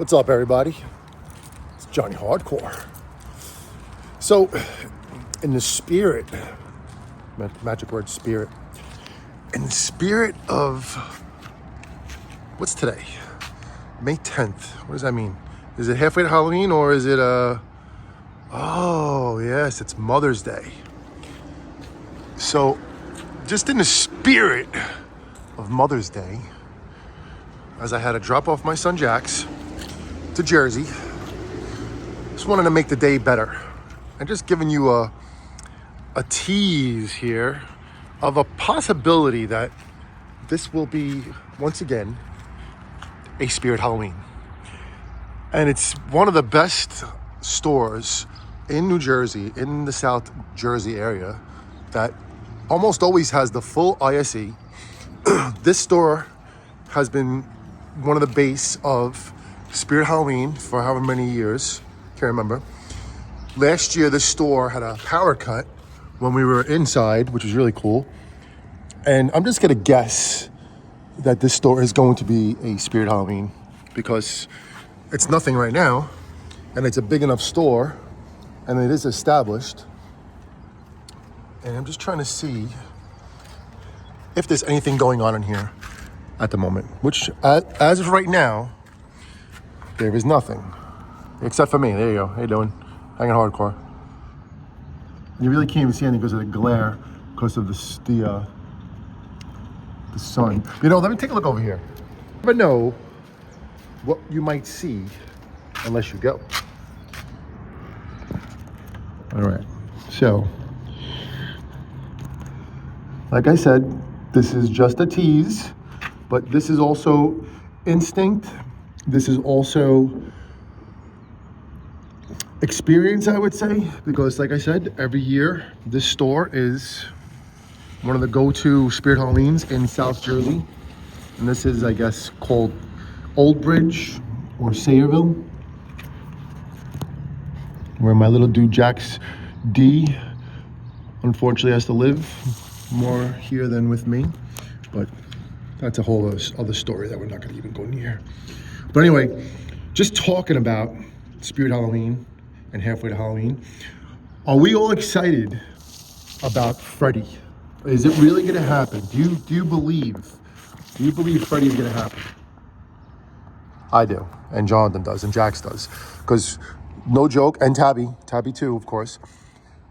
What's up, everybody? It's Johnny Hardcore. So, in the spirit, magic word spirit, in the spirit of, what's today? May 10th. What does that mean? Is it halfway to Halloween or is it oh, yes, it's Mother's Day. So, just in the spirit of Mother's Day, as I had to drop off my son Jax to Jersey, just wanted to make the day better. And just giving you a tease here of a possibility that this will be, once again, a Spirit Halloween. And it's one of the best stores in New Jersey, in the South Jersey area, that almost always has the full ISE. This store has been one of the base of Spirit Halloween for however many years, can't remember. Last year, this store had a power cut when we were inside, which was really cool. And I'm just gonna guess that this store is going to be a Spirit Halloween because it's nothing right now, and it's a big enough store, and it is established. And I'm just trying to see if there's anything going on in here at the moment, which as of right now, there is nothing. Except for me. There you go. How you doing? Hanging hardcore. You really can't even see anything because of the glare, because of the sun. You know, let me take a look over here. You never know what you might see unless you go. All right. So, like I said, this is just a tease, but this is also instinct. This is also experience, I would say, because like I said, every year this store is one of the go-to Spirit Halloweens in South Jersey. And this is, I guess, called Old Bridge or Sayreville, where my little dude Jax D unfortunately has to live more here than with me. But that's a whole other story that we're not gonna even go near. But anyway, just talking about Spirit Halloween and halfway to Halloween, are we all excited about Freddy? Is it really gonna happen? Do you believe Freddy is gonna happen? I do, and Jonathan does, and Jax does, because no joke, and Tabby too, of course.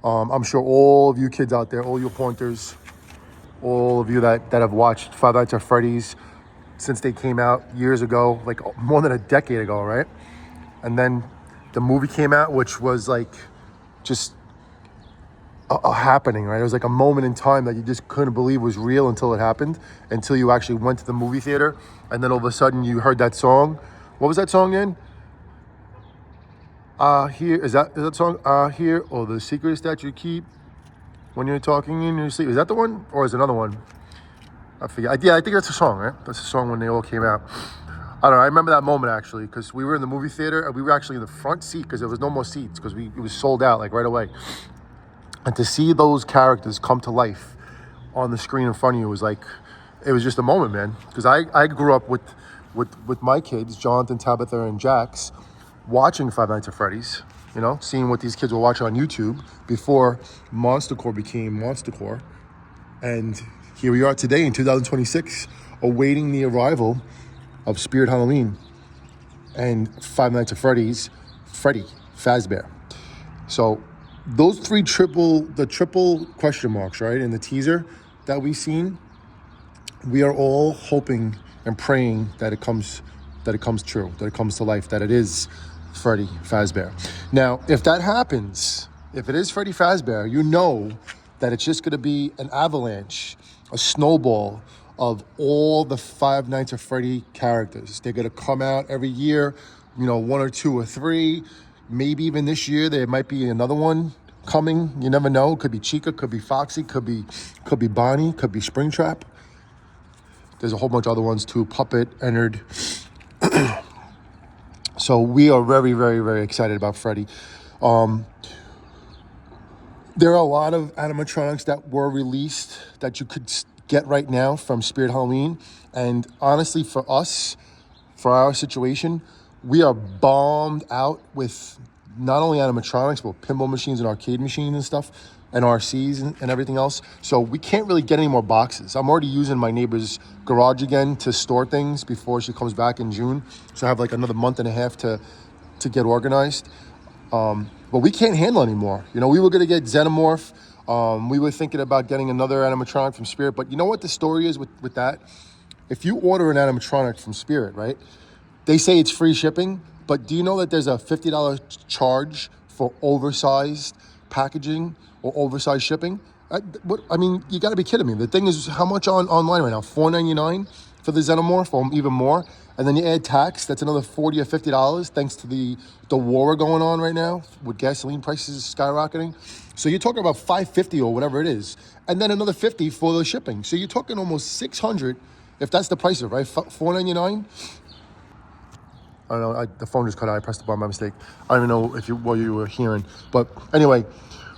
I'm sure all of you kids out there, all you pointers, all of you that have watched Five Nights at Freddy's since they came out years ago, like more than a decade ago, right? And then the movie came out, which was like just a happening, right? It was like a moment in time that you just couldn't believe was real until it happened, until you actually went to the movie theater, and then all of a sudden you heard that song. What was that song again? Is that song? Here, or the secrets that you keep when you're talking in your sleep. Is that the one, or is it another one? I forget. Yeah, I think that's a song, right? That's a song when they all came out. I don't know. I remember that moment actually, because we were in the movie theater and we were actually in the front seat because there was no more seats because it was sold out like right away. And to see those characters come to life on the screen in front of you was like, it was just a moment, man. Because I grew up with my kids, Jonathan, Tabitha, and Jax, watching Five Nights at Freddy's. You know, seeing what these kids were watching on YouTube before Monstercore became Monstercore. And here we are today in 2026, awaiting the arrival of Spirit Halloween and Five Nights at Freddy's, Freddy Fazbear. So those the triple question marks, right, in the teaser that we've seen, we are all hoping and praying that it comes true, that it comes to life, that it is Freddy Fazbear. Now, if that happens, if it is Freddy Fazbear, you know that it's just going to be an avalanche, a snowball of all the Five Nights at Freddy characters. They're going to come out every year, you know, 1 or 2 or 3. Maybe even this year there might be another one coming. You never know. Could be Chica, could be Foxy, could be Bonnie, could be Springtrap. There's a whole bunch of other ones too. Puppet entered. So we are very, very, very excited about Freddy. There are a lot of animatronics that were released that you could get right now from Spirit Halloween. And honestly, for us, for our situation, we are bombed out with not only animatronics, but pinball machines and arcade machines and stuff, and RCs and everything else. So we can't really get any more boxes. I'm already using my neighbor's garage again to store things before she comes back in June. So I have like another month and a half to get organized. But we can't handle anymore. You know, we were going to get Xenomorph. We were thinking about getting another animatronic from Spirit. But you know what the story is with that? If you order an animatronic from Spirit, right, they say it's free shipping. But do you know that there's a $50 charge for oversized packaging or oversized shipping? I mean, you got to be kidding me. The thing is, how much online right now? $4.99 for the Xenomorph, or even more. And then you add tax, that's another $40 or $50 thanks to the war going on right now with gasoline prices skyrocketing. So you're talking about $5.50 or whatever it is. And then another $50 for the shipping. So you're talking almost $600 if that's the price of it, right? $4.99. I don't know, the phone just cut out. I pressed the button by mistake. I don't even know what you were hearing. But anyway,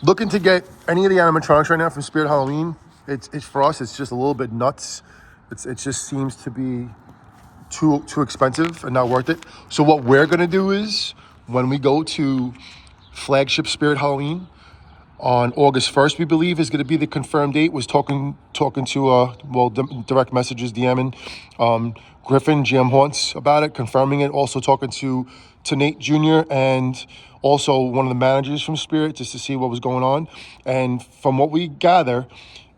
looking to get any of the animatronics right now from Spirit Halloween, it's for us, it's just a little bit nuts. It just seems to be too expensive and not worth it. So what we're going to do is, when we go to flagship Spirit Halloween on August 1st, we believe is going to be the confirmed date. Was talking to direct messages, DMing Griffin, GM Haunts about it, confirming it. Also talking to Nate Jr. and also one of the managers from Spirit just to see what was going on. And from what we gather,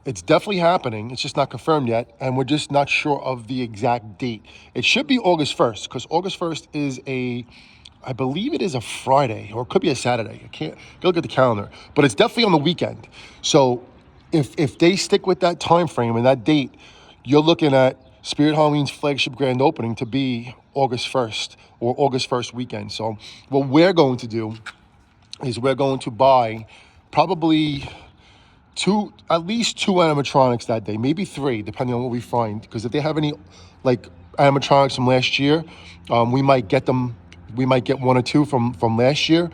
it's definitely happening. It's just not confirmed yet, and we're just not sure of the exact date. It should be August 1st, because August 1st is I believe it is a Friday, or it could be a Saturday. I can't go look at the calendar, but it's definitely on the weekend. So if they stick with that time frame and that date, you're looking at Spirit Halloween's flagship grand opening to be August 1st or August 1st weekend. So what we're going to do is we're going to buy probably at least two animatronics that day, maybe three, depending on what we find. Because if they have any like animatronics from last year, we might get them. We might get one or two from last year.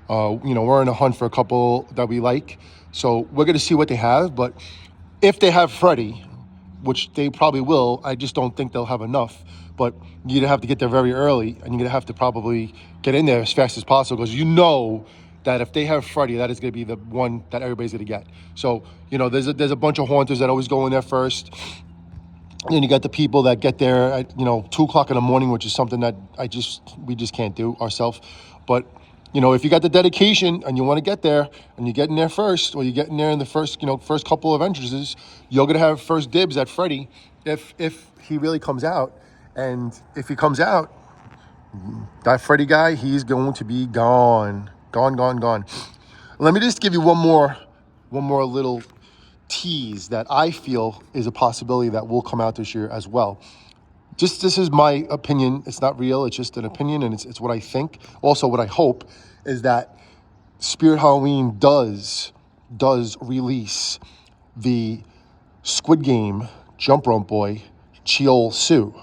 We're in a hunt for a couple that we like, so we're gonna see what they have. But if they have Freddy, which they probably will, I just don't think they'll have enough. But you're gonna have to get there very early, and you're gonna have to probably get in there as fast as possible, because you know that if they have Freddy, that is going to be the one that everybody's going to get. So, there's a bunch of haunters that always go in there first. And then you got the people that get there at, 2 o'clock in the morning, which is something that we just can't do ourselves. But, if you got the dedication and you want to get there and you get in there first, or you get in there in the first couple of entrances, you're going to have first dibs at Freddy if he really comes out. And if he comes out, that Freddy guy, he's going to be gone. Gone. Let me just give you one more little tease that I feel is a possibility that will come out this year as well. This is my opinion. It's not real. It's just an opinion, and it's what I think. Also, what I hope is that Spirit Halloween does release the Squid Game jump rope boy, Cheol Sue,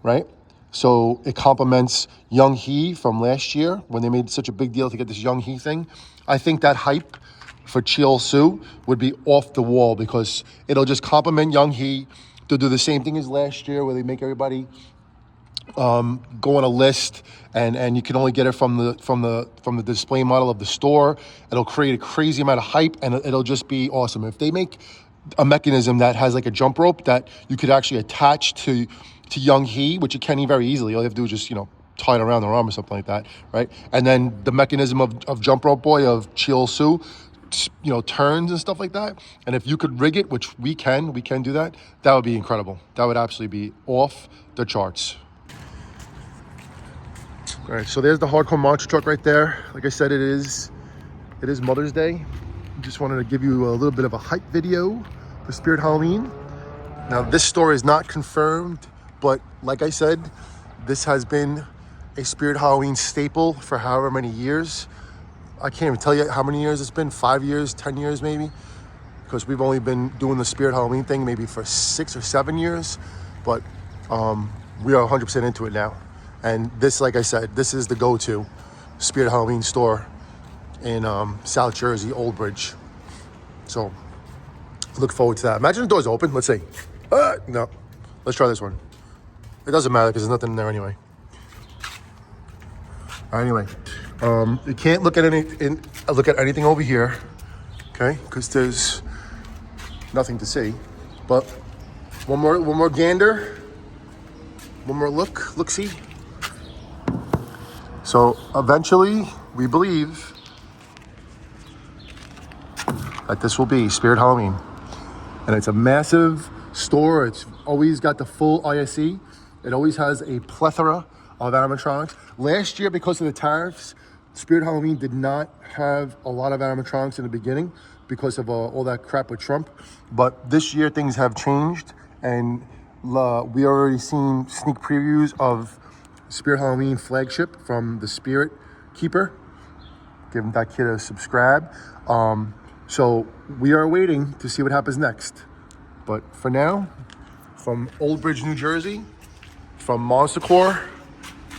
right? So it complements Young Hee from last year when they made such a big deal to get this Young Hee thing. I think that hype for Cheol Sue would be off the wall, because it'll just complement Young Hee. They'll do the same thing as last year, where they make everybody go on a list, and you can only get it from the display model of the store. It'll create a crazy amount of hype, and it'll just be awesome. If they make a mechanism that has like a jump rope that you could actually attach to Young Hee, which you can very easily. All you have to do is just, tie it around their arm or something like that, right? And then the mechanism of jump rope boy of Cheol Sue, turns and stuff like that. And if you could rig it, which we can do that, that would be incredible. That would absolutely be off the charts. All right, so there's the hardcore monster truck right there. Like I said, it is Mother's Day. Just wanted to give you a little bit of a hype video for Spirit Halloween. Now, this story is not confirmed, but like I said, this has been a Spirit Halloween staple for however many years. I can't even tell you how many years it's been, 5 years, 10 years maybe, because we've only been doing the Spirit Halloween thing maybe for 6 or 7 years, but we are 100% into it now. And this, like I said, this is the go-to Spirit Halloween store in South Jersey, Old Bridge. So look forward to that. Imagine the door's open. Let's see. No. Let's try this one. It doesn't matter because there's nothing in there anyway. Anyway, you can't look at anything over here, okay? Because there's nothing to see. But one more gander, one more look-see. So eventually, we believe that this will be Spirit Halloween, and it's a massive store. It's always got the full ISE. It always has a plethora of animatronics. Last year, because of the tariffs, Spirit Halloween did not have a lot of animatronics in the beginning because of all that crap with Trump. But this year, things have changed, and we already seen sneak previews of Spirit Halloween flagship from the Spirit Keeper. Give that kid a subscribe. So we are waiting to see what happens next. But for now, from Old Bridge, New Jersey, from Monster Corps,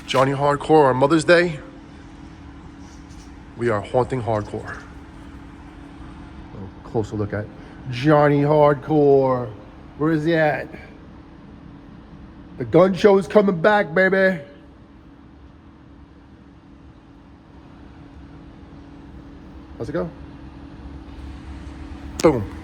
Johnny Hardcore on Mother's Day, we are haunting hardcore. A closer look at Johnny Hardcore. Where is he at? The gun show is coming back, baby. How's it go? Boom.